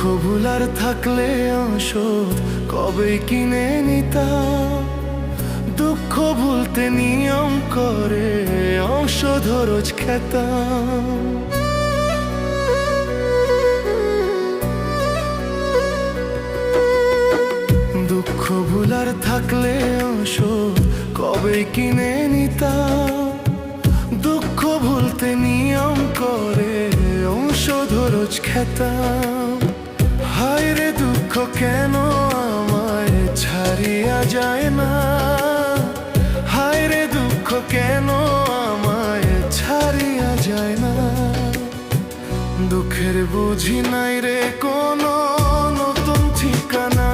ভুলার থাকলে ওষুধ কবে কিনে নিতাম। দুঃখ ভুলতে নিয়ম করে ঔষধ রোজ খেতাম। দুঃখ ভুলার থাকলে ওষুধ কবে কিনে নিতাম। দুঃখ ভুলতে নিয়ম করে ঔষধ রোজ খেতাম। হায় রে দুঃখ কেন আমায় ছাড়িয়া যায় না। হায় রে দুঃখ কেন আমায় ছাড়িয়া যায় না। দুঃখের বুঝি নাই রে কোনো নতুন ঠিকানা।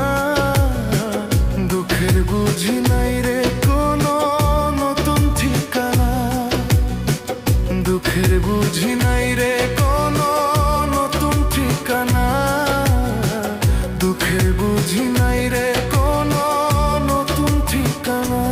দুঃখের বুঝি নাই রে কোনো নতুন ঠিকানা। দুঃখের বুঝি নাই রে কোনো নতুন ঠিকানা। দুঃখের বুঝি নাই রে কোনো নতুন ঠিকানা।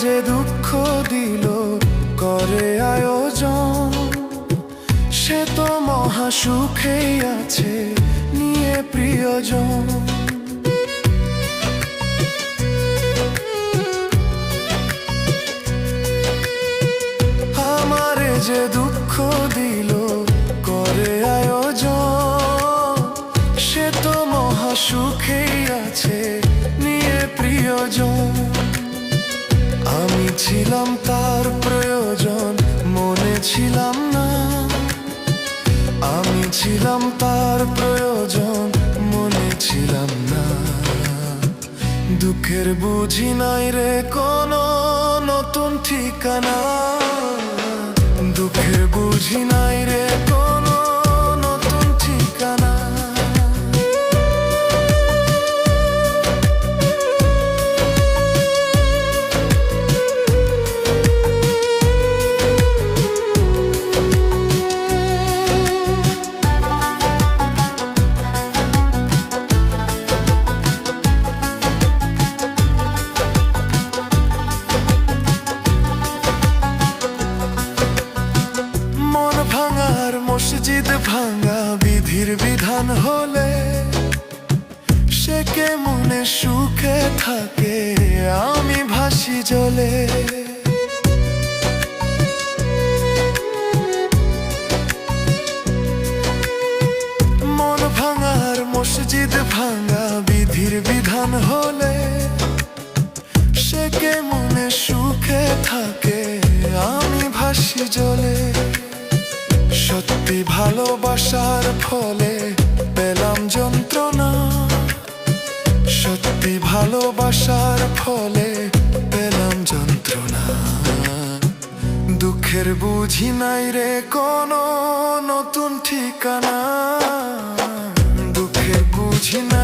যে দুঃখ দিল করে আয়োজন, সে তো মহা সুখেই আছে নিয়ে প্রিয়জন। আমারে যে দুঃখ দিল করে আয়োজন, সে তো মহা সুখেই আছে নিয়ে প্রিয়জন। আমি ছিলাম তার প্রয়োজন মনে ছিলাম না। আমি ছিলাম তার প্রয়োজন মনে ছিলাম না। দুঃখের বুঝি নাই রে কোনো নতুন ঠিকানা। দুঃখের বুঝি নাই রে কোনো নতুন ঠিকানা। মসজিদ ভাঙা বিধির বিধান হলে সে কে মনে সুখে থাকে আমি ভাসি জলে। মন ভাঙার মসজিদ ভাঙা বিধির বিধান হলে সে কে মনে সুখে থাকে আমি ভাসি জলে। সত্যি ভালোবাসার ফলে পেলাম যন্ত্রণা। সত্যি ভালোবাসার ফলে পেলাম যন্ত্রণা। দুঃখের বুঝি নাই রে কোনো নতুন ঠিকানা। দুঃখের বুঝি নাই।